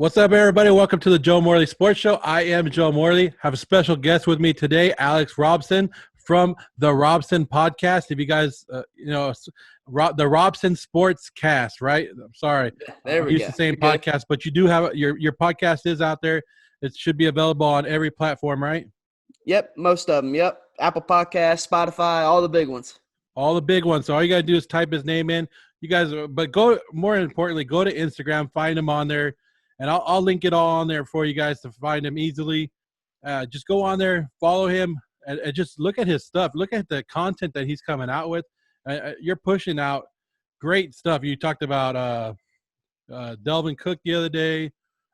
What's up, everybody? Welcome to the Joe Morley Sports Show. I am Joe Morley. Have a special guest with me today, Alex Robson from the Robson Podcast. If you guys, the Robson Sportscast, right? I'm sorry, There I'm we used go. to saying You're good. podcast, but you do have your podcast is out there. It should be available on every platform, right? Yep, most of them. Yep, Apple Podcasts, Spotify, all the big ones. All the big ones. So all you gotta do is type his name in. You guys, but more importantly, go to Instagram, find him on there, and I'll link it all on there for you guys to find him easily. Just go on there, follow him, and just look at his stuff. Look at the content that he's coming out with. You're pushing out great stuff. You talked about Delvin Cook the other day,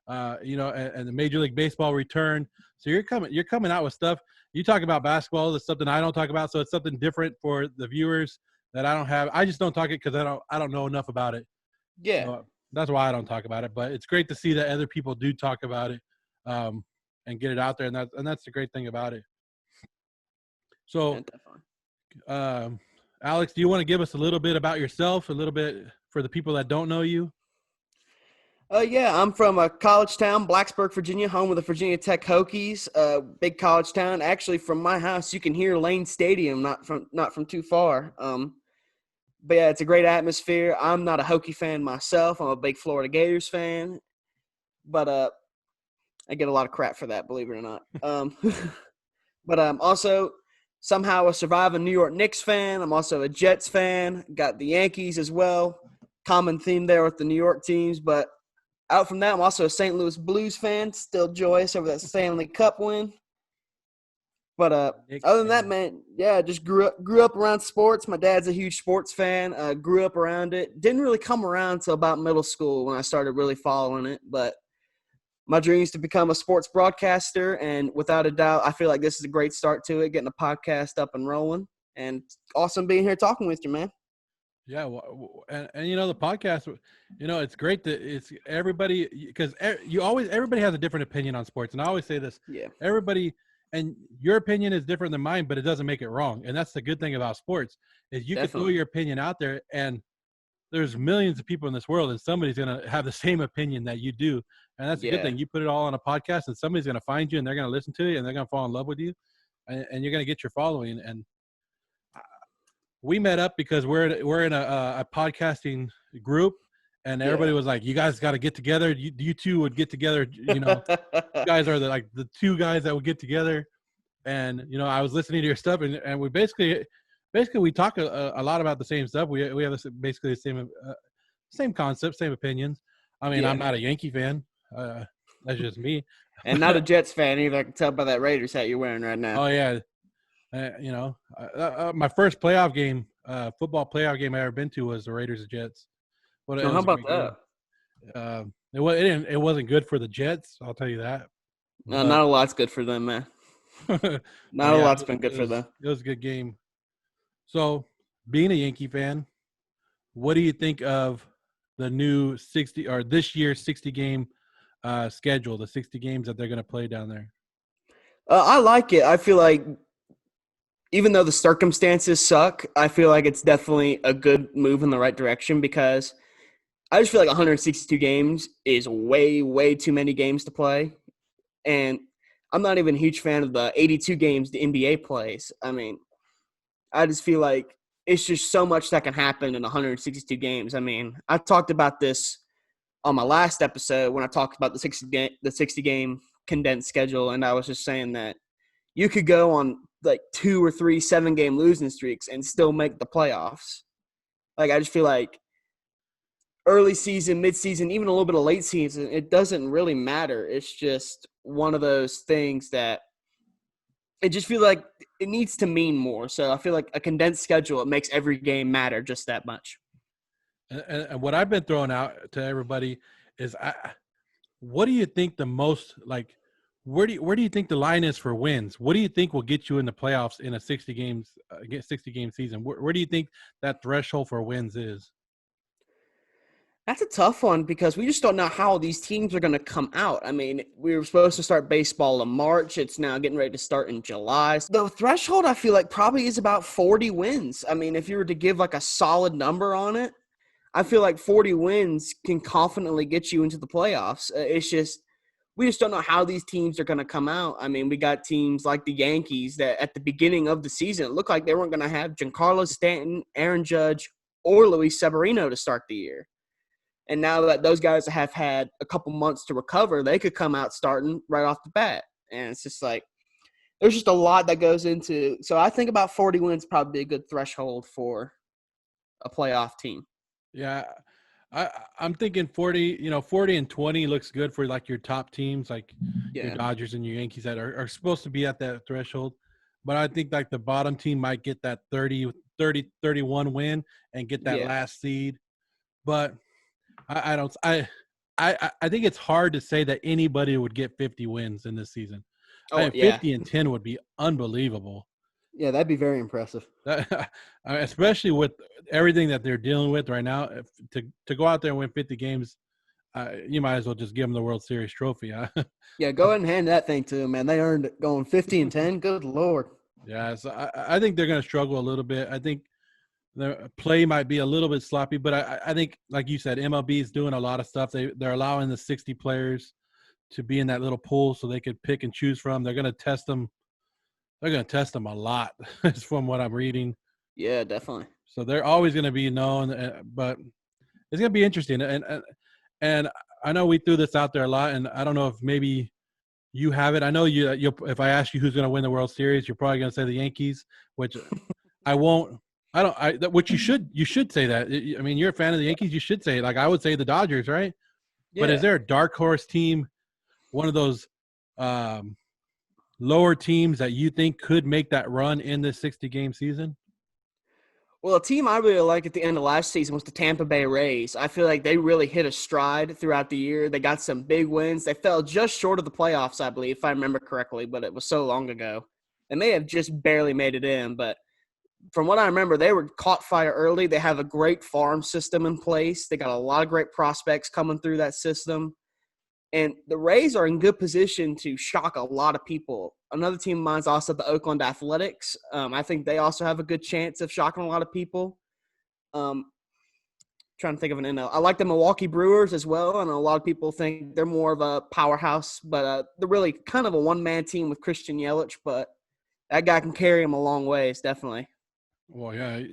and the Major League Baseball return. So you're coming out with stuff. You talk about basketball. That's something I don't talk about. So it's something different for the viewers that I don't have. I just don't talk it because I don't know enough about it. Yeah. So that's why I don't talk about it. But it's great to see that other people do talk about it and get it out there. And that's the great thing about it. So, Alex, do you want to give us a little bit about yourself, a little bit for the people that don't know you? Yeah, I'm from a college town, Blacksburg, Virginia, home of the Virginia Tech Hokies. Big college town. Actually, from my house, you can hear Lane Stadium, not from too far. But yeah, it's a great atmosphere. I'm not a Hokie fan myself. I'm a big Florida Gators fan, but I get a lot of crap for that, believe it or not. But I'm also somehow a surviving New York Knicks fan. I'm also a Jets fan. Got the Yankees as well. Common theme there with the New York teams, but out from that, I'm also a St. Louis Blues fan, still joyous over that Stanley Cup win. But other than that, man, yeah, just grew up around sports. My dad's a huge sports fan. Grew up around it. Didn't really come around until about middle school when I started really following it. But my dream is to become a sports broadcaster, and without a doubt, I feel like this is a great start to it, getting a podcast up and rolling. And awesome being here talking with you, man. Yeah, and the podcast, it's great that it's everybody, because everybody has a different opinion on sports, and I always say this, Yeah, everybody, and your opinion is different than mine, but it doesn't make it wrong, and that's the good thing about sports is you can throw your opinion out there, and there's millions of people in this world, and somebody's gonna have the same opinion that you do, and that's a good thing. You put it all on a podcast, and somebody's gonna find you, and they're gonna listen to you, and they're gonna fall in love with you, and you're gonna get your following. And we met up because we're in a podcasting group, and everybody was like, "You guys got to get together. You two would get together. You guys are the two guys that would get together." And I was listening to your stuff, and we basically we talk a lot about the same stuff. We have basically the same concepts, same opinions. I mean, I'm not a Yankee fan. That's just me. And not a Jets fan either. I can tell by that Raiders hat you're wearing right now. Oh yeah. My first playoff game, football playoff game I ever been to was the Raiders and Jets. How about that? It wasn't good for the Jets, I'll tell you that. No, not a lot's good for them, man. Not a lot's been good for them. It was a good game. So, being a Yankee fan, what do you think of the new this year's 60 game schedule, the 60 games that they're going to play down there? I like it. I feel like even though the circumstances suck, I feel like it's definitely a good move in the right direction because I just feel like 162 games is way, way too many games to play. And I'm not even a huge fan of the 82 games the NBA plays. I mean, I just feel like it's just so much that can happen in 162 games. I mean, I talked about this on my last episode when I talked about the 60 game condensed schedule, and I was just saying that you could go on like 2 or 3 7-game losing streaks and still make the playoffs. Like, I just feel like early season, mid-season, even a little bit of late season, it doesn't really matter. It's just one of those things that it just feels like it needs to mean more. So I feel like a condensed schedule, it makes every game matter just that much. And what I've been throwing out to everybody is, what do you think the most, like, where do you think the line is for wins? What do you think will get you in the playoffs in a 60 game season? Where do you think that threshold for wins is? That's a tough one because we just don't know how these teams are going to come out. I mean, we were supposed to start baseball in March. It's now getting ready to start in July. The threshold, I feel like, probably is about 40 wins. I mean, if you were to give like a solid number on it, I feel like 40 wins can confidently get you into the playoffs. It's just we just don't know how these teams are going to come out. I mean, we got teams like the Yankees that at the beginning of the season it looked like they weren't going to have Giancarlo Stanton, Aaron Judge, or Luis Severino to start the year. And now that those guys have had a couple months to recover, they could come out starting right off the bat. And it's just like there's just a lot that goes into. So I think about 40 wins probably be a good threshold for a playoff team. Yeah, I'm thinking 40. 40 and 20 looks good for like your top teams, like your Dodgers and your Yankees that are supposed to be at that threshold. But I think like the bottom team might get that 31 win and get that last seed. But I think it's hard to say that anybody would get 50 wins in this season. 50 and 10 would be unbelievable. Yeah, that'd be very impressive. Especially with everything that they're dealing with right now, to go out there and win 50 games, you might as well just give them the World Series trophy. Yeah, go ahead and hand that thing to them, man. They earned it going 50 and 10. Good Lord. Yeah, so I think they're going to struggle a little bit. I think the play might be a little bit sloppy, but I think, like you said, MLB is doing a lot of stuff. They're allowing the 60 players to be in that little pool so they could pick and choose from. They're going to test them. They're going to test them a lot, from what I'm reading. Yeah, definitely. So they're always going to be known, but it's going to be interesting. And I know we threw this out there a lot, and I don't know if maybe you have it. I know you'll if I ask you who's going to win the World Series, you're probably going to say the Yankees, which I won't. Which you should say that. I mean, you're a fan of the Yankees. You should say it. Like I would say the Dodgers, right? Yeah. But is there a dark horse team, one of those lower teams that you think could make that run in this 60-game season? Well, a team I really liked at the end of last season was the Tampa Bay Rays. I feel like they really hit a stride throughout the year. They got some big wins. They fell just short of the playoffs, I believe, if I remember correctly, but it was so long ago. They may have just barely made it in, but from what I remember, they were caught fire early. They have a great farm system in place. They got a lot of great prospects coming through that system. And the Rays are in good position to shock a lot of people. Another team of mine is also the Oakland Athletics. I think they also have a good chance of shocking a lot of people. Trying to think of an NL. I like the Milwaukee Brewers as well. I know a lot of people think they're more of a powerhouse, but they're really kind of a one-man team with Christian Yelich, but that guy can carry him a long ways, definitely. Well, yeah,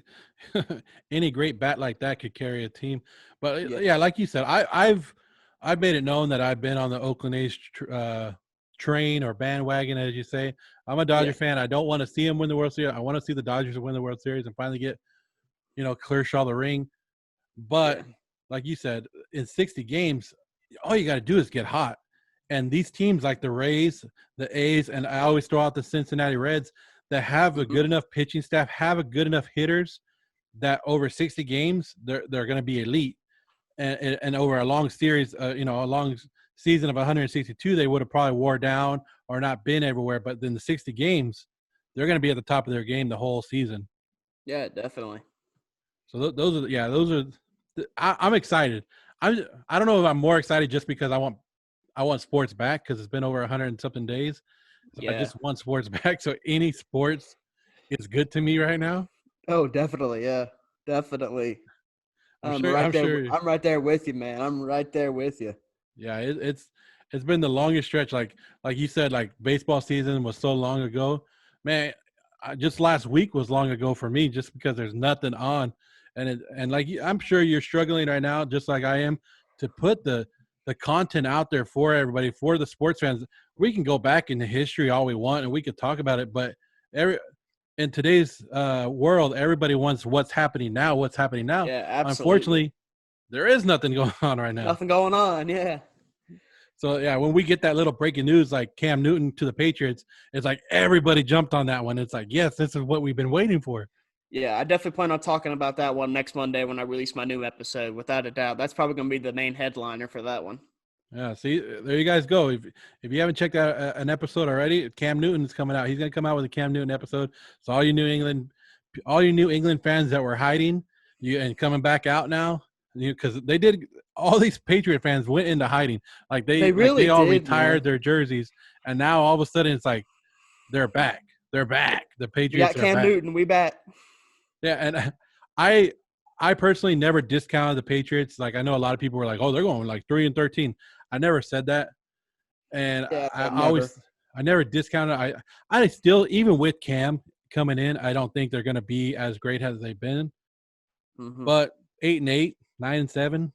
any great bat like that could carry a team. But, yeah like you said, I've made it known that I've been on the Oakland A's train or bandwagon, as you say. I'm a Dodger fan. I don't want to see them win the World Series. I want to see the Dodgers win the World Series and finally get, Kershaw the ring. But like you said, in 60 games, all you got to do is get hot. And these teams like the Rays, the A's, and I always throw out the Cincinnati Reds that have a good enough pitching staff, have a good enough hitters that over 60 games, they're going to be elite. And over a long series, a long season of 162, they would have probably wore down or not been everywhere. But then the 60 games, they're going to be at the top of their game the whole season. Yeah, definitely. So those are. I'm excited. I don't know if I'm more excited just because I want sports back because it's been over 100 and something days. So I just want sports back. So any sports is good to me right now. Oh, definitely. Yeah, definitely. I'm right there with you, man. I'm right there with you. Yeah, it's been the longest stretch. Like you said, like baseball season was so long ago. Man, just last week was long ago for me, just because there's nothing on, and like I'm sure you're struggling right now, just like I am, to put the content out there for everybody, for the sports fans. We can go back into history all we want, and we could talk about it, but in today's world, everybody wants what's happening now. Yeah, absolutely. Unfortunately, there is nothing going on right now. Nothing going on, yeah. So, yeah, when we get that little breaking news like Cam Newton to the Patriots, it's like everybody jumped on that one. It's like, yes, this is what we've been waiting for. Yeah, I definitely plan on talking about that one next Monday when I release my new episode, without a doubt. That's probably going to be the main headliner for that one. Yeah, see, there you guys go. If you haven't checked out an episode already, Cam Newton is coming out. He's going to come out with a Cam Newton episode. So all you New England fans that were hiding, and coming back out now, because they did. All these Patriot fans went into hiding. Like they all retired their jerseys, and now all of a sudden it's like they're back. They're back. The Patriots. We got Cam Newton. We back. Yeah, and I personally never discounted the Patriots. Like I know a lot of people were like, "Oh, they're going like 3-13." I never said that, and Yeah, I never. always I never discounted. I still, even with Cam coming in, I don't think they're going to be as great as they've been. Mm-hmm. But 8-8, 9-7.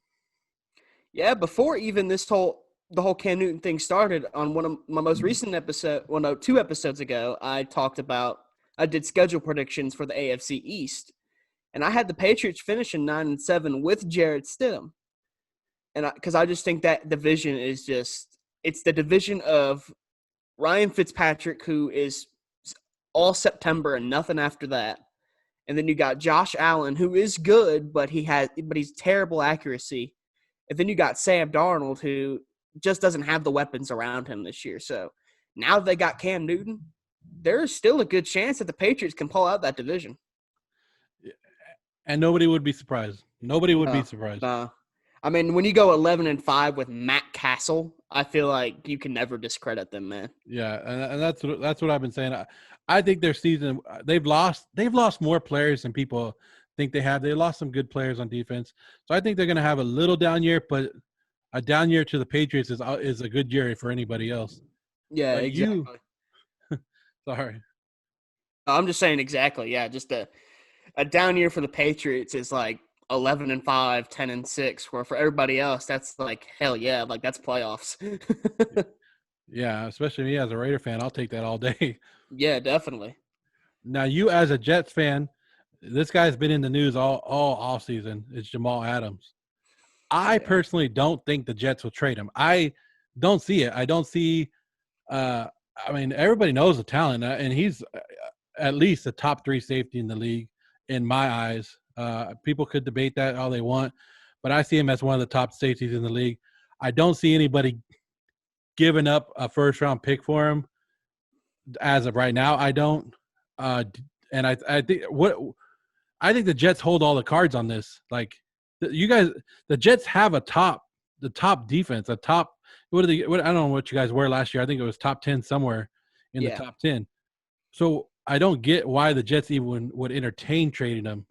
Yeah, before even the whole Cam Newton thing started, on one of my most recent episode, well, no, 2 episodes ago, I did schedule predictions for the AFC East, and I had the Patriots finishing 9-7 with Jarrett Stidham, and because I just think that division is it's the division of Ryan Fitzpatrick, who is all September and nothing after that. And then you got Josh Allen, who is good, but he's terrible accuracy. And then you got Sam Darnold, who just doesn't have the weapons around him this year. So now they got Cam Newton, there's still a good chance that the Patriots can pull out that division. And nobody would be surprised. Nobody would be surprised. I mean, when you go 11-5 with Matt Castle, I feel like you can never discredit them, man. Yeah, and that's what I've been saying. I think their season, they've lost more players than people think they have. They lost some good players on defense, so I think they're going to have a little down year. But a down year to the Patriots is a good year for anybody else. Yeah, but exactly. Sorry, I'm just saying exactly. Yeah, just a down year for the Patriots is like 11-5, 10-6. Where for everybody else, that's like hell yeah, like that's playoffs. Yeah, especially me as a Raider fan, I'll take that all day. Yeah, definitely. Now, you as a Jets fan, this guy's been in the news all off season. It's Jamal Adams. I personally don't think the Jets will trade him. I don't see it. I don't see. I mean, everybody knows the talent, and he's at least a top 3 safety in the league in my eyes. People could debate that all they want, but I see him as one of the top safeties in the league. I don't see anybody giving up a first-round pick for him as of right now. I don't, and I think the Jets hold all the cards on this. Like you guys, the Jets have the top defense, I don't know what you guys were last year. I think it was top 10 somewhere in the top 10. So I don't get why the Jets even would entertain trading them.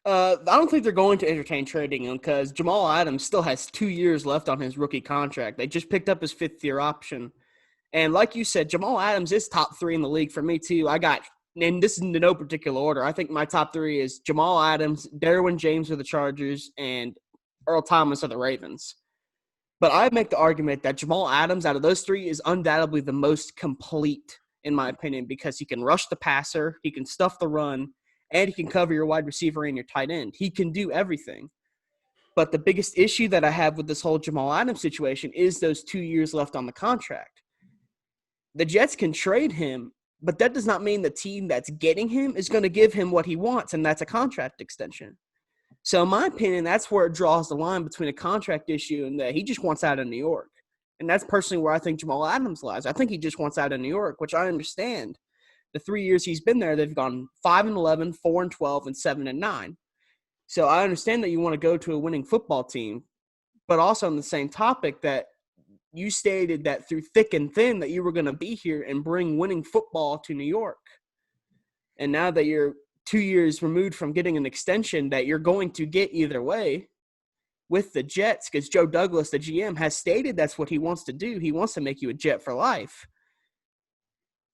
I don't think they're going to entertain trading him because Jamal Adams still has 2 years left on his rookie contract. They just picked up his 5th-year option. And like you said, Jamal Adams is top 3 in the league for me too. And this is in no particular order. I think my top 3 is Jamal Adams, Derwin James of the Chargers, and Earl Thomas of the Ravens. But I make the argument that Jamal Adams out of those 3 is undoubtedly the most complete, in my opinion, because he can rush the passer, he can stuff the run, and he can cover your wide receiver and your tight end. He can do everything. But the biggest issue that I have with this whole Jamal Adams situation is those 2 years left on the contract. The Jets can trade him, but that does not mean the team that's getting him is going to give him what he wants, and that's a contract extension. So in my opinion, that's where it draws the line between a contract issue and that he just wants out of New York. And that's personally where I think Jamal Adams lies. I think he just wants out of New York, which I understand. The 3 years he's been there, they've gone 5-11, 4-12, and 7-9. So I understand that you want to go to a winning football team, but also on the same topic that you stated that through thick and thin that you were going to be here and bring winning football to New York. And now that you're 2 years removed from getting an extension that you're going to get either way with the Jets, because Joe Douglas, the GM, has stated that's what he wants to do. He wants to make you a Jet for life.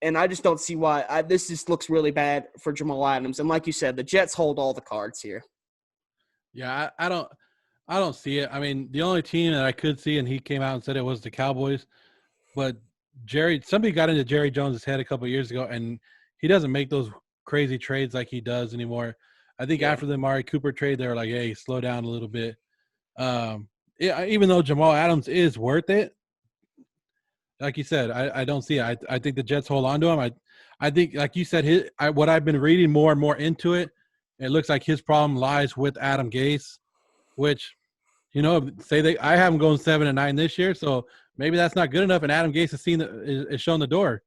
And I just don't see why. This just looks really bad for Jamal Adams. And like you said, the Jets hold all the cards here. Yeah, I don't see it. I mean, the only team that I could see, and he came out and said it, was the Cowboys. But somebody got into Jerry Jones' head a couple of years ago, and he doesn't make those crazy trades like he does anymore. I think after the Amari Cooper trade, they were like, hey, slow down a little bit. Even though Jamal Adams is worth it, like you said, I don't see it. I think the Jets hold on to him. I think, like you said, what I've been reading more and more into it, it looks like his problem lies with Adam Gase, which, I have him going 7-9 this year, so maybe that's not good enough. And Adam Gase is shown the door,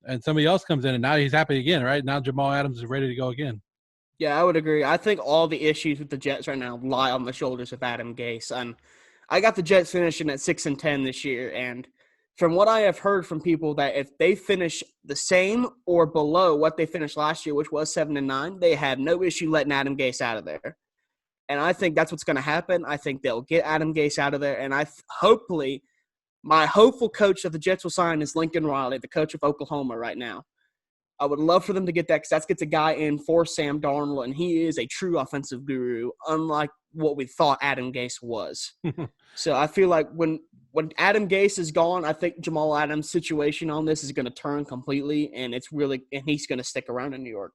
and somebody else comes in, and now he's happy again. Right now, Jamal Adams is ready to go again. Yeah, I would agree. I think all the issues with the Jets right now lie on the shoulders of Adam Gase. And I got the Jets finishing at 6-10 this year, and from what I have heard from people, that if they finish the same or below what they finished last year, which was 7-9, they have no issue letting Adam Gase out of there. And I think that's what's going to happen. I think they'll get Adam Gase out of there. And hopefully, my hopeful coach that the Jets will sign is Lincoln Riley, the coach of Oklahoma right now. I would love for them to get that because that gets a guy in for Sam Darnold, and he is a true offensive guru, unlike what we thought Adam Gase was. So I feel like when Adam Gase is gone, I think Jamal Adams' situation on this is going to turn completely, and he's going to stick around in New York.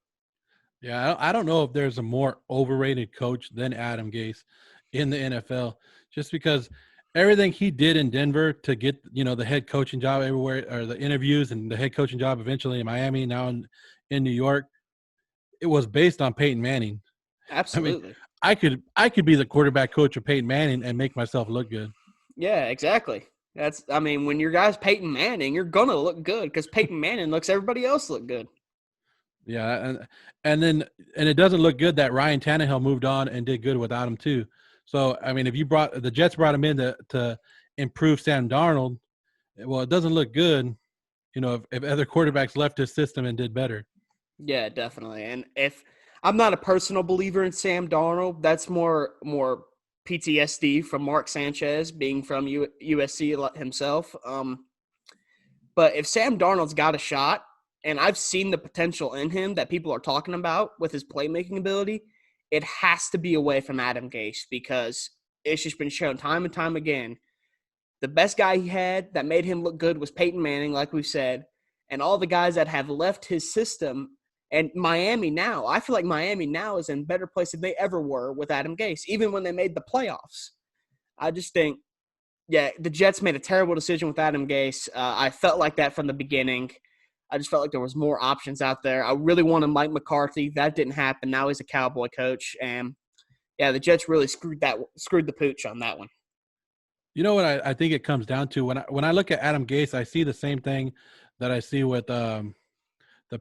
Yeah, I don't know if there's a more overrated coach than Adam Gase in the NFL, just because everything he did in Denver to get, the head coaching job everywhere, or the interviews and the head coaching job eventually in Miami, now in New York, it was based on Peyton Manning. Absolutely. I mean, I could be the quarterback coach of Peyton Manning and make myself look good. Yeah, exactly. When your guy's Peyton Manning, you're going to look good because Peyton Manning looks everybody else look good. Yeah, and it doesn't look good that Ryan Tannehill moved on and did good without him too. So, I mean, if the Jets brought him in to improve Sam Darnold, well, it doesn't look good, if other quarterbacks left his system and did better. Yeah, definitely. And if I'm not a personal believer in Sam Darnold, that's more PTSD from Mark Sanchez being from USC himself. But if Sam Darnold's got a shot, and I've seen the potential in him that people are talking about with his playmaking ability, it has to be away from Adam Gase because it's just been shown time and time again. The best guy he had that made him look good was Peyton Manning, like we said, and all the guys that have left his system. And Miami now, I feel like Miami now is in a better place than they ever were with Adam Gase, even when they made the playoffs. I just think, the Jets made a terrible decision with Adam Gase. I felt like that from the beginning. I just felt like there was more options out there. I really wanted Mike McCarthy. That didn't happen. Now he's a Cowboy coach. And, the Jets really screwed the pooch on that one. You know what I think it comes down to? When I look at Adam Gase, I see the same thing that I see with the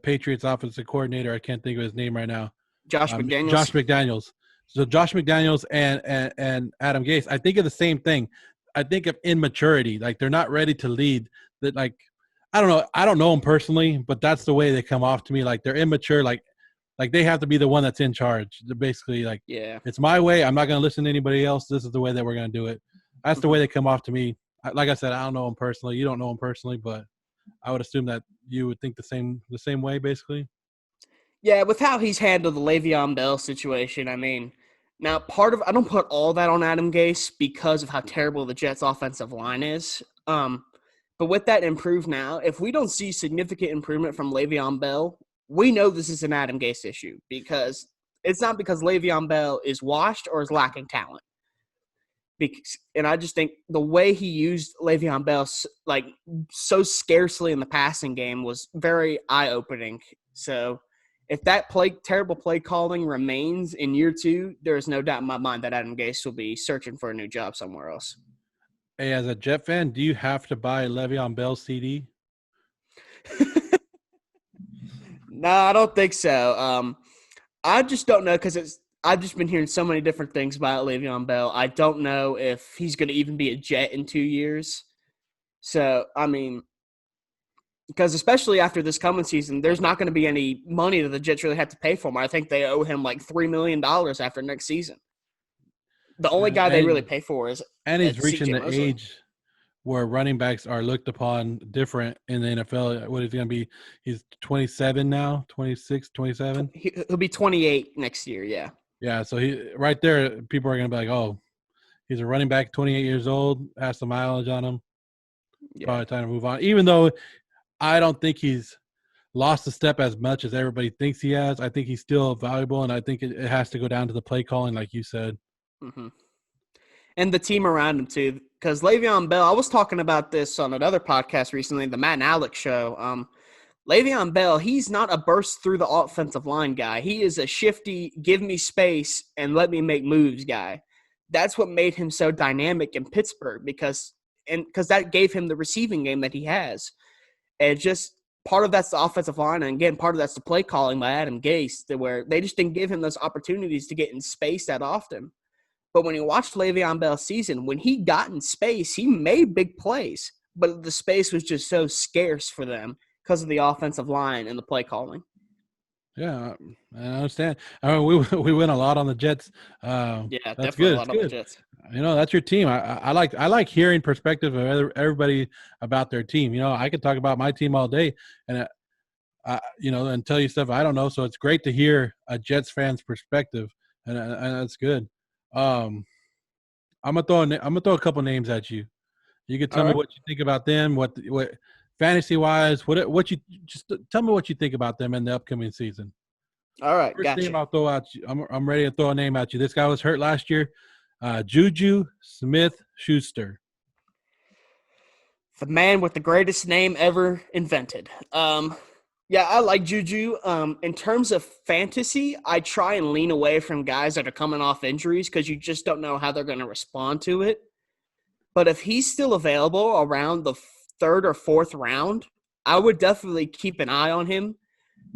Patriots offensive coordinator. I can't think of his name right now. Josh McDaniels. Josh McDaniels. So Josh McDaniels and Adam Gase, I think of the same thing. I think of immaturity. Like, they're not ready to lead. That, like, I don't know. I don't know them personally, but that's the way they come off to me. Like, they're immature. Like they have to be the one that's in charge. They're basically like, it's my way. I'm not going to listen to anybody else. This is the way that we're going to do it. That's the way they come off to me. Like I said, I don't know them personally. You don't know them personally, but I would assume that you would think the same way, basically. Yeah, with how he's handled the Le'Veon Bell situation, I mean, now I don't put all that on Adam Gase because of how terrible the Jets' offensive line is. But with that improved now, if we don't see significant improvement from Le'Veon Bell, we know this is an Adam Gase issue because it's not because Le'Veon Bell is washed or is lacking talent. And I just think the way he used Le'Veon Bell so scarcely in the passing game was very eye-opening. So if that terrible play calling remains in year 2, there is no doubt in my mind that Adam Gase will be searching for a new job somewhere else. Hey, as a Jet fan, do you have to buy Le'Veon Bell's CD? No, I don't think so. I just don't know because I've just been hearing so many different things about Le'Veon Bell. I don't know if he's going to even be a Jet in 2 years. So, I mean, because especially after this coming season, there's not going to be any money that the Jets really have to pay for him. I think they owe him like $3 million after next season. The only guy they really pay for is – And he's reaching the age where running backs are looked upon different in the NFL. What is he going to be? He's 27 now, 26, 27? He'll be 28 next year, yeah. Yeah, so right there, people are going to be like, oh, he's a running back, 28 years old, has some mileage on him. Yeah. Probably time to move on. Even though I don't think he's lost a step as much as everybody thinks he has, I think he's still valuable, and I think it has to go down to the play calling, like you said. Mm-hmm. And the team around him, too. Because Le'Veon Bell, I was talking about this on another podcast recently, the Matt and Alex show. Le'Veon Bell, he's not a burst through the offensive line guy. He is a shifty, give me space and let me make moves guy. That's what made him so dynamic in Pittsburgh because that gave him the receiving game that he has. And just part of that's the offensive line, and again, part of that's the play calling by Adam Gase, where they just didn't give him those opportunities to get in space that often. But when you watched Le'Veon Bell's season, when he got in space, he made big plays. but the space was just so scarce for them because of the offensive line and the play calling. Yeah, I understand. We win a lot on the Jets. Yeah, That's definitely good. a lot It's on the good. Jets. That's your team. I like hearing perspective of everybody about their team. I could talk about my team all day, and and tell you stuff I don't know. So it's great to hear a Jets fan's perspective, and that's good. I'm gonna throw a couple names at you. You can tell me what you think about them. What fantasy wise, what you just tell me what you think about them in the upcoming season. All right, First name gotcha. I'll throw out you. I'm ready to throw a name at you. This guy was hurt last year. Juju Smith-Schuster. The man with the greatest name ever invented. Yeah, I like Juju. In terms of fantasy, I try and lean away from guys that are coming off injuries because you just don't know how they're going to respond to it. But if he's still available around the third or fourth round, I would definitely keep an eye on him,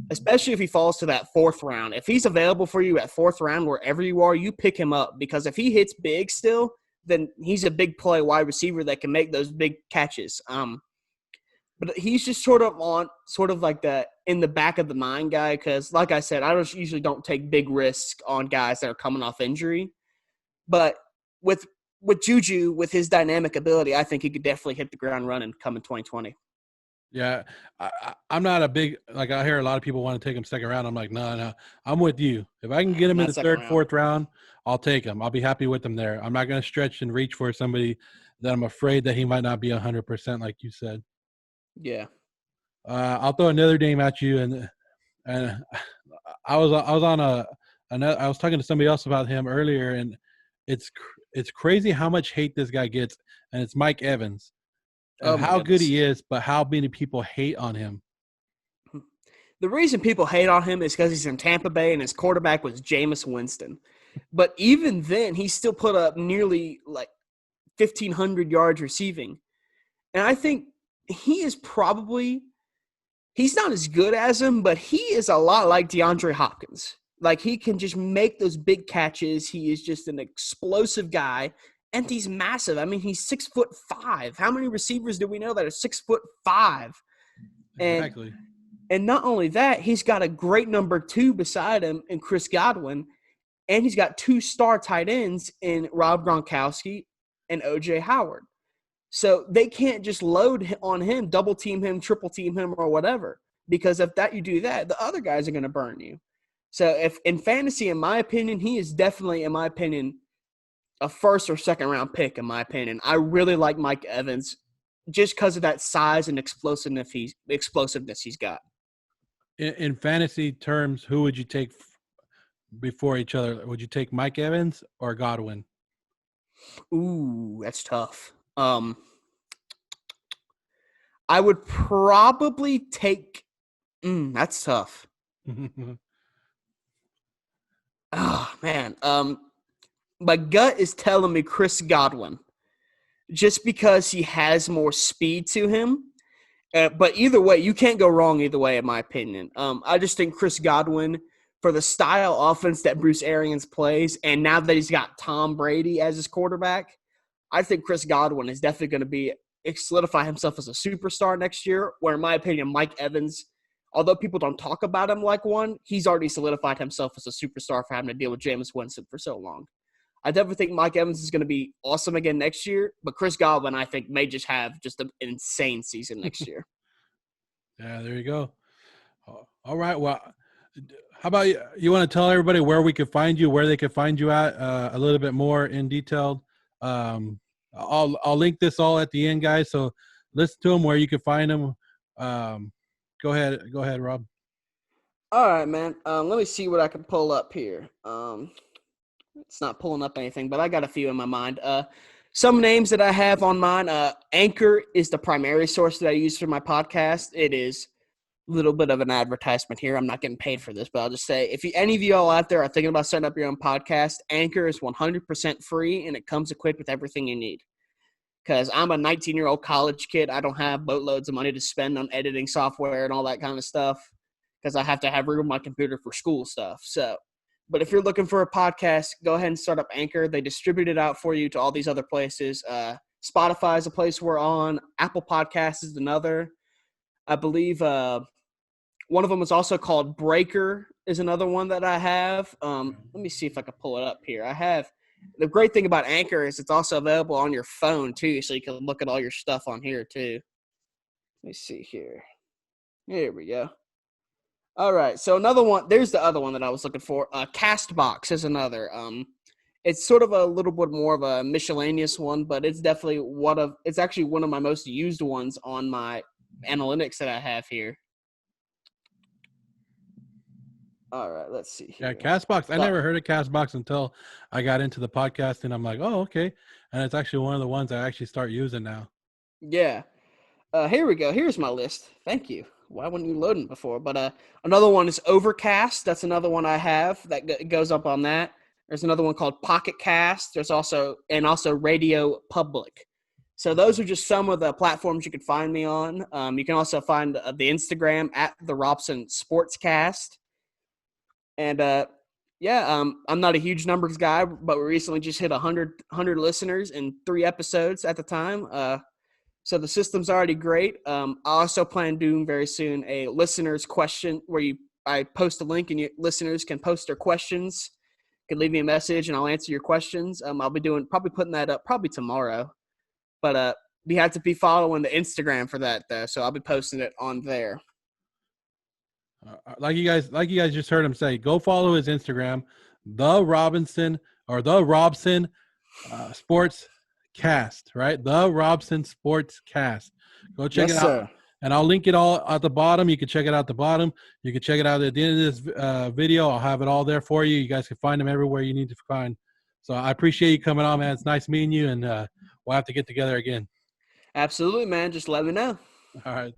especially if he falls to that fourth round. If he's available for you at fourth round, wherever you are, you pick him up because if he hits big still, then he's a big play wide receiver that can make those big catches. But he's just sort of like the in the back of the mind guy because, like I said, I usually don't take big risks on guys that are coming off injury. But with Juju, with his dynamic ability, I think he could definitely hit the ground running come in 2020. Yeah, I'm not a big I hear a lot of people want to take him second round. I'm like, no, I'm with you. If I can get him in the third, fourth round, I'll take him. I'll be happy with him there. I'm not going to stretch and reach for somebody that I'm afraid that he might not be 100%, like you said. Yeah. I'll throw another name at you, and I was on I was talking to somebody else about him earlier, and it's crazy how much hate this guy gets, and it's Mike Evans. How good he is, but how many people hate on him. The reason people hate on him is because he's in Tampa Bay and his quarterback was Jameis Winston. But even then, he still put up nearly 1,500 yards receiving. And I think he is probably – he's not as good as him, but he is a lot like DeAndre Hopkins. He can just make those big catches. He is just an explosive guy. And he's massive. I mean, he's 6'5". How many receivers do we know that are 6'5"? Exactly. And not only that, he's got a great number two beside him in Chris Godwin, and he's got 2 star tight ends in Rob Gronkowski and O.J. Howard. So they can't just load on him, double team him, triple team him, or whatever. Because if you do that, the other guys are going to burn you. So if in fantasy, in my opinion, he is definitely, in my opinion, a first or second round pick, in my opinion. I really like Mike Evans just because of that size and explosiveness he's got. In fantasy terms, who would you take before each other? Would you take Mike Evans or Godwin? Ooh, that's tough. I would probably take that's tough. Oh, man. My gut is telling me Chris Godwin just because he has more speed to him. But either way, you can't go wrong either way, in my opinion. I just think Chris Godwin, for the style offense that Bruce Arians plays, and now that he's got Tom Brady as his quarterback, I think Chris Godwin is definitely going to solidify himself as a superstar next year, where, in my opinion, Mike Evans, although people don't talk about him like one, he's already solidified himself as a superstar for having to deal with Jameis Winston for so long. I definitely think Mike Evans is going to be awesome again next year, but Chris Godwin, I think, may just have just an insane season next year. Yeah, there you go. All right. Well, how about you want to tell everybody where we could find you, where they could find you at a little bit more in detail? I'll link this all at the end, guys. So listen to them where you can find them. Go ahead, Rob. All right, man. Let me see what I can pull up here. It's not pulling up anything, but I got a few in my mind. Some names that I have on mine. Anchor is the primary source that I use for my podcast. It is a little bit of an advertisement here. I'm not getting paid for this, but I'll just say, if any of you all out there are thinking about setting up your own podcast, Anchor is 100% free, and it comes equipped with everything you need. Because I'm a 19-year-old college kid. I don't have boatloads of money to spend on editing software and all that kind of stuff because I have to have room on my computer for school stuff. But if you're looking for a podcast, go ahead and start up Anchor. They distribute it out for you to all these other places. Spotify is a place we're on. Apple Podcasts is another. I believe one of them is also called Breaker is another one that I have. Let me see if I can pull it up here. I have – the great thing about Anchor is it's also available on your phone too, so you can look at all your stuff on here too. Let me see here. Here we go. All right, so another one – there's the other one that I was looking for. Castbox is another. It's sort of a little bit more of a miscellaneous one, but it's definitely it's actually one of my most used ones on my analytics that I have here. All right, let's see here. Yeah, Castbox. I never heard of Castbox until I got into the podcast, and I'm like, oh, okay. And it's actually one of the ones I actually start using now. Yeah. Here we go. Here's my list. Thank you. Why wasn't you loading before? But another one is Overcast. That's another one I have that goes up on that. There's another one called Pocket Cast. There's also Radio Public. So those are just some of the platforms you can find me on. You can also find the Instagram at TheRobsonSportscast. And I'm not a huge numbers guy, but we recently just hit 100 listeners in 3 episodes at the time. So the system's already great. I also plan doing very soon a listeners question where I post a link and listeners can post their questions. You can leave me a message and I'll answer your questions. I'll be putting that up probably tomorrow. But you have to be following the Instagram for that though. So I'll be posting it on there. Like you guys just heard him say, go follow his Instagram, the Robson Sportscast, right? The Robson Sportscast. Go check it out. Sir. And I'll link it all at the bottom. You can check it out at the bottom. You can check it out at the end of this video. I'll have it all there for you. You guys can find them everywhere you need to find. So I appreciate you coming on, man. It's nice meeting you, and we'll have to get together again. Absolutely, man. Just let me know. All right.